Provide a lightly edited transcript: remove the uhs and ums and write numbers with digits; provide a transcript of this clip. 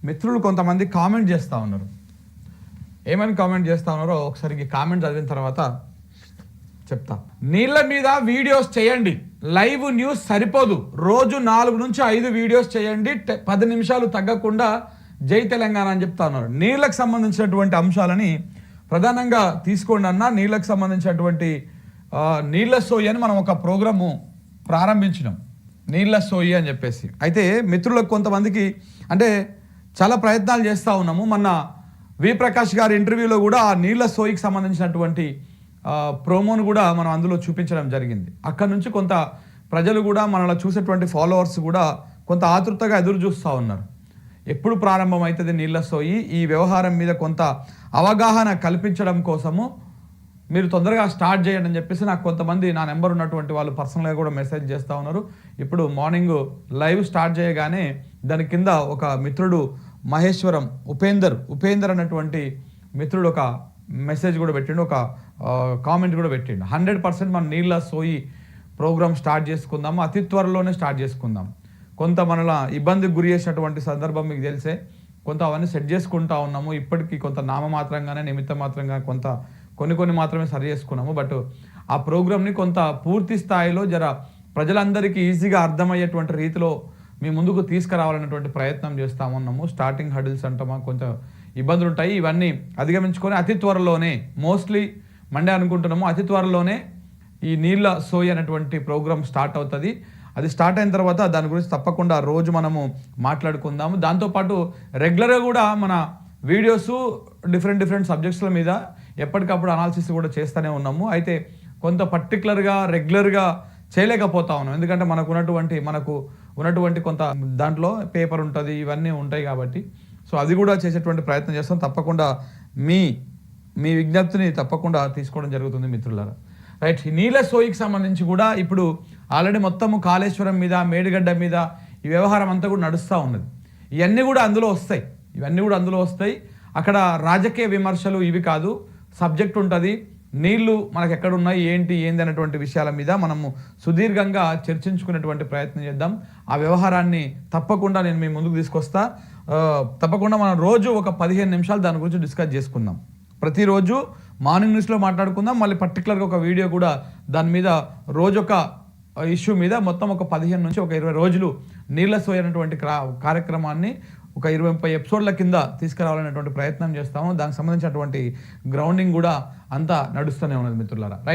మిత్రులు కొంతమంది కామెంట్ చేస్తూ ఉన్నారు. ఏమని కామెంట్ చేస్తూ ఉన్నారో ఒకసారి ఈ కామెంట్ చదివిన తర్వాత చెప్తా. నీళ్ళ మీద వీడియోస్ చేయండి, లైవ్ న్యూస్ సరిపోదు, రోజు 4 నుంచి 5 వీడియోస్ చేయండి, 10 నిమిషాలు తగ్గకుండా జై తెలంగాణ అని చెప్తా ఉన్నారు. నీళ్ళకు సంబంధించినటువంటి అంశాలని ప్రధానంగా తీసుకోండి అన్న. నీళ్ళకు సంబంధించినటువంటి నీళ్ళ సోయి అని మనం ఒక ప్రోగ్రాము ప్రారంభించినాం, నీళ్ళ సోయి అని చెప్పేసి. అయితే మిత్రులకు కొంతమందికి అంటే చాలా ప్రయత్నాలు చేస్తూ ఉన్నాము. మొన్న వి ప్రకాష్ గారి ఇంటర్వ్యూలో కూడా ఆ నీళ్ళ సోయికి సంబంధించినటువంటి ప్రోమోను కూడా మనం అందులో చూపించడం జరిగింది. అక్కడ నుంచి కొంత ప్రజలు కూడా మనలో చూసేటువంటి ఫాలోవర్స్ కూడా కొంత ఆతృతగా ఎదురు చూస్తూ ఉన్నారు. ఎప్పుడు ప్రారంభం అవుతుంది నీళ్ళ సోయి, ఈ వ్యవహారం మీద కొంత అవగాహన కల్పించడం కోసము మీరు తొందరగా స్టార్ట్ చేయండి అని చెప్పేసి నాకు కొంతమంది నా నెంబర్ ఉన్నటువంటి వాళ్ళు పర్సనల్గా కూడా మెసేజ్ చేస్తూ ఉన్నారు. ఇప్పుడు మార్నింగ్ లైవ్ స్టార్ట్ చేయగానే దాని కింద ఒక మిత్రుడు మహేశ్వరం ఉపేందర్ అన్నటువంటి మిత్రుడు ఒక మెసేజ్ కూడా పెట్టిండు, ఒక కామెంట్ కూడా పెట్టిండు. 100% మనం నీళ్ళ సోయి ప్రోగ్రామ్ స్టార్ట్ చేసుకుందాము, అతి త్వరలోనే స్టార్ట్ చేసుకుందాం. కొంత మనలా ఇబ్బందికి గురి చేసినటువంటి సందర్భం మీకు తెలిసే, కొంత అవన్నీ సెట్ చేసుకుంటా ఉన్నాము. ఇప్పటికీ కొంత నామమాత్రంగానే నిమిత్త మాత్రంగా కొన్ని మాత్రమే సరి చేసుకున్నాము. బట్ ఆ ప్రోగ్రామ్ని కొంత పూర్తి స్థాయిలో ప్రజలందరికీ ఈజీగా అర్థమయ్యేటువంటి రీతిలో మీ ముందుకు తీసుకురావాలన్నటువంటి ప్రయత్నం చేస్తూ ఉన్నాము. స్టార్టింగ్ హడిల్స్ అంటామా, కొంచెం ఇబ్బందులు ఉంటాయి, ఇవన్నీ అధిగమించుకొని అతి త్వరలోనే, మోస్ట్లీ మండే అనుకుంటున్నాము, అతి త్వరలోనే ఈ నీళ్ళ సోయి అనేటువంటి ప్రోగ్రామ్ స్టార్ట్ అవుతుంది. అది స్టార్ట్ అయిన తర్వాత దాని గురించి తప్పకుండా రోజు మనము మాట్లాడుకుందాము. దాంతోపాటు రెగ్యులర్గా కూడా మన వీడియోస్ డిఫరెంట్ సబ్జెక్ట్స్ల మీద ఎప్పటికప్పుడు అనాలిసిస్ కూడా చేస్తూనే ఉన్నాము. అయితే కొంత పర్టికులర్గా రెగ్యులర్గా చేయలేకపోతా ఉన్నాం, ఎందుకంటే మనకు ఉన్నటువంటి కొంత దాంట్లో పేపర్ ఉంటుంది, ఇవన్నీ ఉంటాయి కాబట్టి. సో అది కూడా చేసేటువంటి ప్రయత్నం చేస్తాం. తప్పకుండా మీ విజ్ఞప్తిని తప్పకుండా తీసుకోవడం జరుగుతుంది మిత్రులారా. రైట్, ఈ నీళ్ళ సోయికి సంబంధించి కూడా ఇప్పుడు ఆల్రెడీ మొత్తము కాళేశ్వరం మీద, మేడిగడ్డ మీద ఈ వ్యవహారం అంతా కూడా నడుస్తూ ఉన్నది. ఇవన్నీ కూడా అందులో వస్తాయి. అక్కడ రాజకీయ విమర్శలు ఇవి కాదు, సబ్జెక్ట్ ఉంటుంది. నీళ్లు మనకు ఎక్కడున్నాయి, ఏంది అనేటువంటి విషయాల మీద మనము సుదీర్ఘంగా చర్చించుకునేటువంటి ప్రయత్నం చేద్దాం. ఆ వ్యవహారాన్ని తప్పకుండా నేను మీ ముందుకు తీసుకొస్తా. తప్పకుండా మనం రోజు ఒక 15 నిమిషాలు దాని గురించి డిస్కస్ చేసుకుందాం. ప్రతిరోజు మార్నింగ్ న్యూస్లో మాట్లాడుకుందాం. మళ్ళీ పర్టికులర్గా ఒక వీడియో కూడా దాని మీద రోజు ఒక ఇష్యూ మీద మొత్తం ఒక 15 నుంచి ఒక 20 రోజులు నీళ్ళ సోయి అనేటువంటి కార్యక్రమాన్ని ఒక 20-30 ఎపిసోడ్ల కింద తీసుకురావాలనేటువంటి ప్రయత్నం చేస్తాము. దానికి సంబంధించినటువంటి గ్రౌండింగ్ కూడా అంతా నడుస్తూనే ఉన్నది మిత్రులారా. రైట్.